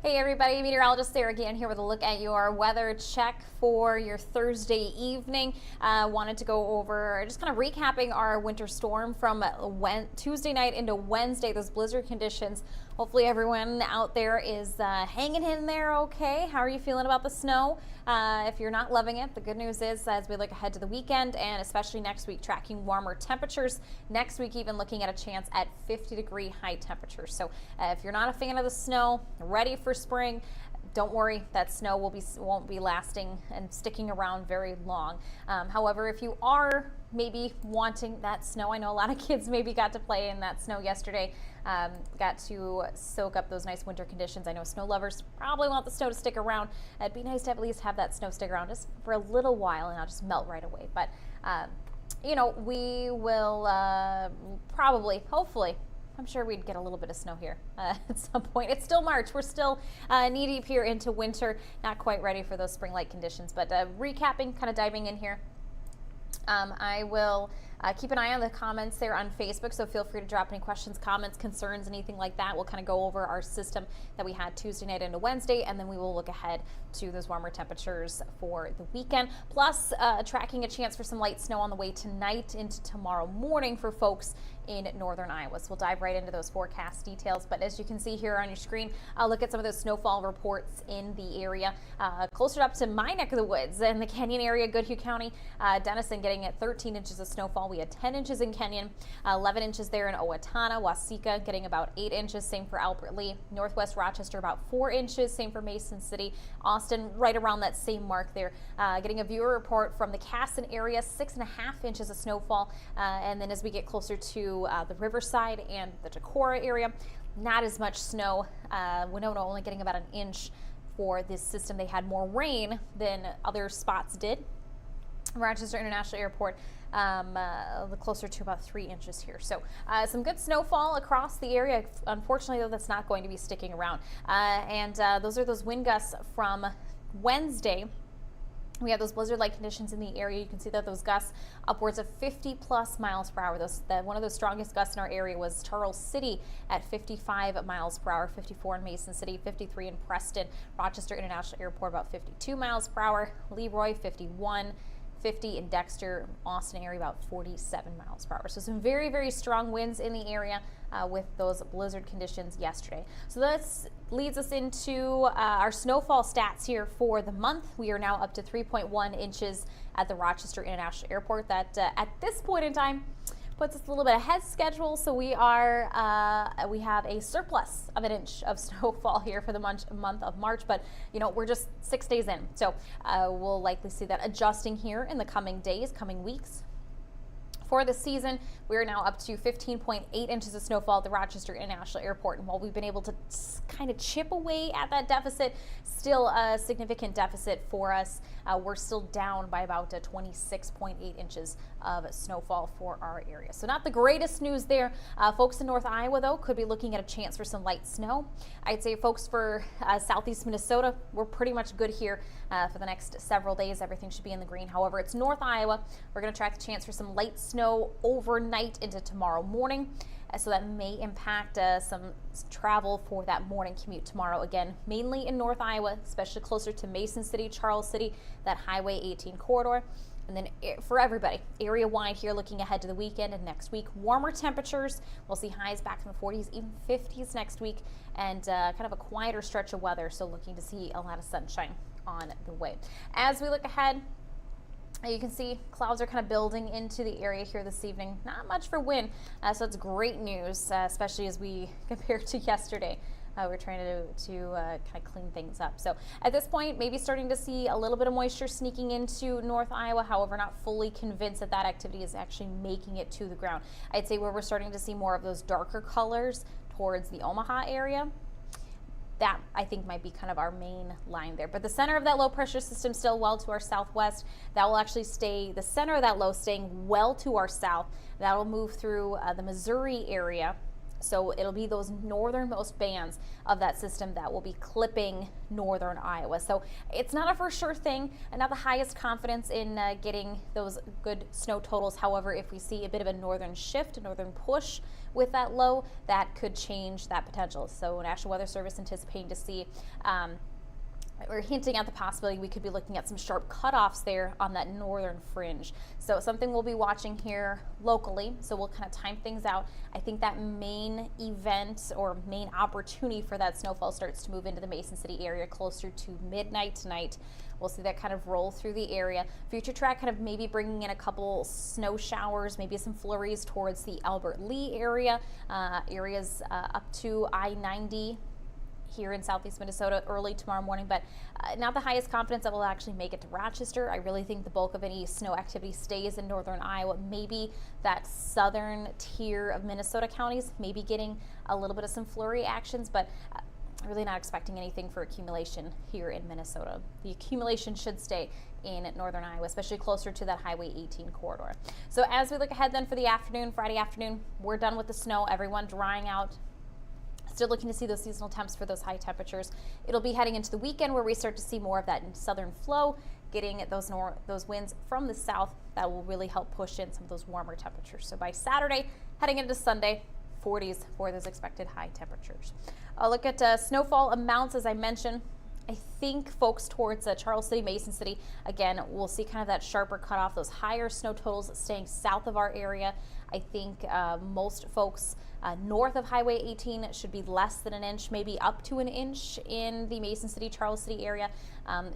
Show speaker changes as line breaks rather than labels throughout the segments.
Hey everybody, Meteorologist Sarah Gannon here with a look at your weather check for your Thursday evening. Wanted to go over just kind of recapping our winter storm from Tuesday night into Wednesday, those blizzard conditions. Hopefully everyone out there is hanging in there okay. How are you feeling about the snow? If you're not loving it, the good news is as we look ahead to the weekend and especially next week, tracking warmer temperatures. Next week, even looking at a chance at 50-degree high temperatures. So if you're not a fan of the snow, ready for spring, don't worry, that snow won't be lasting and sticking around very long. However, if you are maybe wanting that snow, I know a lot of kids maybe got to play in that snow yesterday, got to soak up those nice winter conditions. I know snow lovers probably want the snow to stick around. It'd be nice to at least have that snow stick around just for a little while and not just melt right away. But you know, we will probably, hopefully, I'm sure we'd get a little bit of snow here at some point. It's still March. We're still knee deep here into winter, not quite ready for those spring-like conditions. But recapping, kind of diving in here. I will keep an eye on the comments there on Facebook, so feel free to drop any questions, comments, concerns, anything like that. We'll kind of go over our system that we had Tuesday night into Wednesday, and then we will look ahead to those warmer temperatures for the weekend, plus tracking a chance for some light snow on the way tonight into tomorrow morning for folks in northern Iowa. So we'll dive right into those forecast details. But as you can see here on your screen, I'll look at some of those snowfall reports in the area. Closer up to my neck of the woods in the Kenyon area, Goodhue County, Denison getting at 13 inches of snowfall. We had 10 inches in Kenyon, 11 inches there in Owatonna. Waseca getting about 8 inches, same for Albert Lea. Northwest Rochester about 4 inches, same for Mason City. Austin right around that same mark there. Getting a viewer report from the Casson area, 6.5 inches of snowfall. And then as we get closer to the Riverside and the Decorah area, not as much snow. Winona only getting about an inch for this system. They had more rain than other spots did. Rochester International Airport closer to about 3 inches here. So some good snowfall across the area. Unfortunately, though, that's not going to be sticking around. Those are those wind gusts from Wednesday. We have those blizzard-like conditions in the area. You can see that those gusts upwards of 50+ miles per hour. One of the strongest gusts in our area was Charles City at 55 miles per hour, 54 in Mason City, 53 in Preston, Rochester International Airport about 52 miles per hour, Leroy 51, 50 in Dexter, Austin area about 47 miles per hour. So some very, very strong winds in the area with those blizzard conditions yesterday. So this leads us into our snowfall stats here for the month. We are now up to 3.1 inches at the Rochester International Airport. That at this point in time puts us a little bit ahead schedule, so we have a surplus of an inch of snowfall here for the month of March, but you know, we're just 6 days in, so we'll likely see that adjusting here in the coming days, coming weeks. For the season, we are now up to 15.8 inches of snowfall at the Rochester International Airport. And while we've been able to kind of chip away at that deficit, still a significant deficit for us. We're still down by about 26.8 inches of snowfall for our area. So not the greatest news there. Folks in North Iowa, though, could be looking at a chance for some light snow. I'd say folks for southeast Minnesota, we're pretty much good here for the next several days. Everything should be in the green. However, it's North Iowa. We're going to track the chance for some light snow overnight into tomorrow morning, so that may impact some travel for that morning commute tomorrow. Again, mainly in North Iowa, especially closer to Mason City, Charles City, that Highway 18 corridor. And then for everybody, area-wide here, looking ahead to the weekend and next week, warmer temperatures. We'll see highs back in the 40s, even 50s next week, and kind of a quieter stretch of weather, so looking to see a lot of sunshine on the way. As we look ahead, you can see clouds are kind of building into the area here this evening. Not much for wind, so it's great news, especially as we compare to yesterday. We're trying to kind of clean things up. So at this point, maybe starting to see a little bit of moisture sneaking into North Iowa. However, not fully convinced that that activity is actually making it to the ground. I'd say where we're starting to see more of those darker colors towards the Omaha area. That, I think, might be kind of our main line there. But the center of that low pressure system still well to our southwest. That will actually stay, the center of that low staying well to our south. That will move through the Missouri area, So it'll be those northernmost bands of that system that will be clipping northern Iowa. So it's not a for sure thing, and not the highest confidence in getting those good snow totals. However, if we see a bit of a northern shift, a northern push with that low, that could change that potential. So National Weather Service anticipating to see we're hinting at the possibility we could be looking at some sharp cutoffs there on that northern fringe. So something we'll be watching here locally. So we'll kind of time things out. I think that main event or main opportunity for that snowfall starts to move into the Mason City area closer to midnight tonight. We'll see that kind of roll through the area. Future track kind of maybe bringing in a couple snow showers, maybe some flurries towards the Albert Lee area, areas up to I-90 here in southeast Minnesota early tomorrow morning, but not the highest confidence that we'll actually make it to Rochester. I really think the bulk of any snow activity stays in northern Iowa. Maybe that southern tier of Minnesota counties, maybe getting a little bit of some flurry actions, but really not expecting anything for accumulation here in Minnesota. The accumulation should stay in northern Iowa, especially closer to that Highway 18 corridor. So as we look ahead then for the afternoon, Friday afternoon, we're done with the snow, everyone drying out. Still looking to see those seasonal temps for those high temperatures. It'll be heading into the weekend where we start to see more of that southern flow, getting those winds from the south that will really help push in some of those warmer temperatures. So by Saturday, heading into Sunday, 40s for those expected high temperatures. I'll look at snowfall amounts, as I mentioned. I think folks towards Charles City, Mason City, again, we'll see kind of that sharper cutoff, those higher snow totals staying south of our area. I think most folks north of Highway 18 should be less than an inch, maybe up to an inch in the Mason City, Charles City area.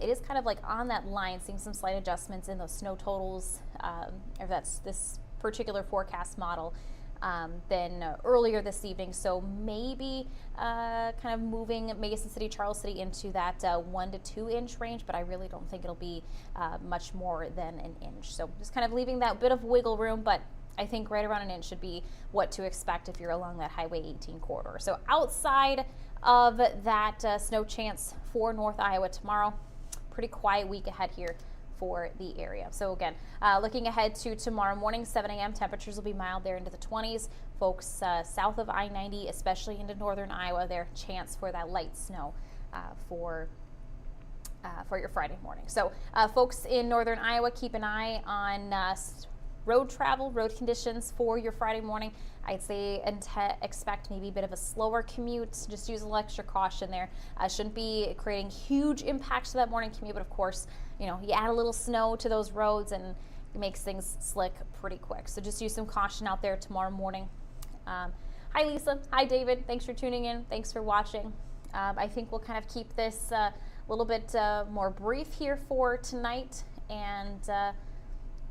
It is kind of like on that line, seeing some slight adjustments in those snow totals, or that's this particular forecast model. Than earlier this evening, so maybe kind of moving Mason City, Charles City into that 1 to 2 inch range, but I really don't think it'll be much more than an inch. So just kind of leaving that bit of wiggle room, but I think right around an inch should be what to expect if you're along that Highway 18 corridor. So outside of that snow chance for North Iowa tomorrow, pretty quiet week ahead here for the area. So again, looking ahead to tomorrow morning, 7 a.m. temperatures will be mild there into the 20s. Folks south of I-90, especially into northern Iowa, their chance for that light snow for your Friday morning. So folks in northern Iowa, keep an eye on road travel, road conditions for your Friday morning. I'd say expect maybe a bit of a slower commute. Just use a little extra caution there. Shouldn't be creating huge impacts to that morning commute, but of course, you add a little snow to those roads and it makes things slick pretty quick. So just use some caution out there tomorrow morning. Hi, Lisa. Hi, David. Thanks for tuning in. Thanks for watching. I think we'll kind of keep this a little bit more brief here for tonight, and I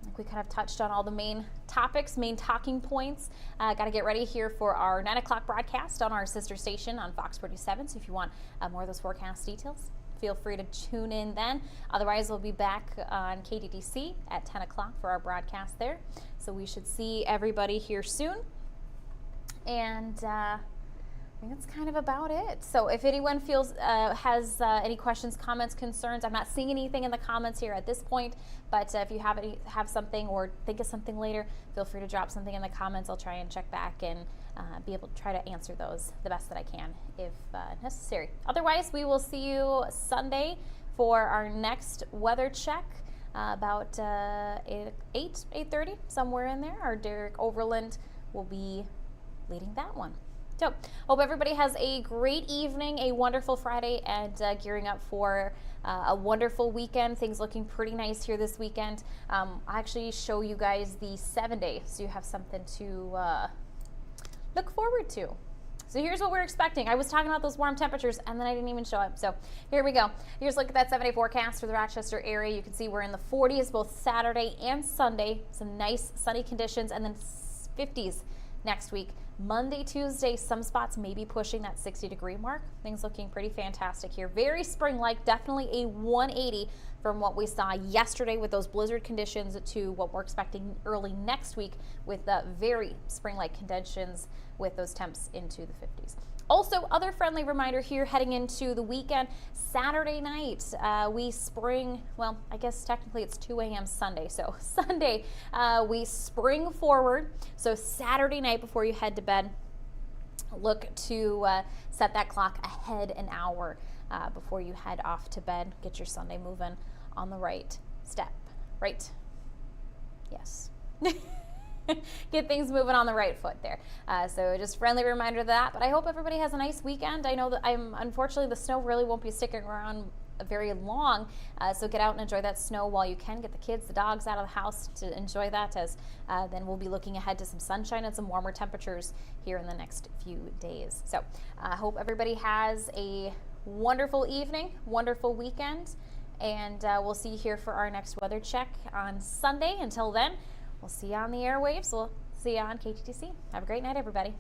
think we kind of touched on all the main topics, main talking points. Got to get ready here for our 9 o'clock broadcast on our sister station on Fox 47. So if you want more of those forecast details, feel free to tune in then. Otherwise, we'll be back on KDDC at 10 o'clock for our broadcast there. So we should see everybody here soon. And I think that's kind of about it. So if anyone has any questions, comments, concerns, I'm not seeing anything in the comments here at this point, but if you have something or think of something later, feel free to drop something in the comments. I'll try and check back and be able to try to answer those the best that I can if necessary. Otherwise, we will see you Sunday for our next weather check about 8:30, somewhere in there. Our Derek Overland will be leading that one. So, hope everybody has a great evening, a wonderful Friday, and gearing up for a wonderful weekend. Things looking pretty nice here this weekend. I'll actually show you guys the 7-day, so you have something to look forward to. So here's what we're expecting. I was talking about those warm temperatures, and then I didn't even show up. So here we go. Here's a look at that 7-day forecast for the Rochester area. You can see we're in the 40s both Saturday and Sunday. Some nice sunny conditions, and then 50s next week. Monday, Tuesday, some spots may be pushing that 60-degree mark. Things looking pretty fantastic here. Very spring-like, definitely a 180 from what we saw yesterday with those blizzard conditions to what we're expecting early next week with the very spring-like conditions with those temps into the 50s. Also, other friendly reminder here heading into the weekend, Saturday night, we spring, well, I guess technically it's 2 a.m. Sunday. So Sunday, we spring forward. So Saturday night before you head to bed, look to set that clock ahead an hour before you head off to bed. Get your Sunday moving on the right step. Right? Yes. Get things moving on the right foot there. So just friendly reminder of that. But I hope everybody has a nice weekend. I know that unfortunately the snow really won't be sticking around very long. So get out and enjoy that snow while you can. Get the kids, the dogs out of the house to enjoy that, as then we'll be looking ahead to some sunshine and some warmer temperatures here in the next few days. So I hope everybody has a wonderful evening, wonderful weekend, and we'll see you here for our next weather check on Sunday. Until then, we'll see you on the airwaves. We'll see you on KTTC. Have a great night, everybody.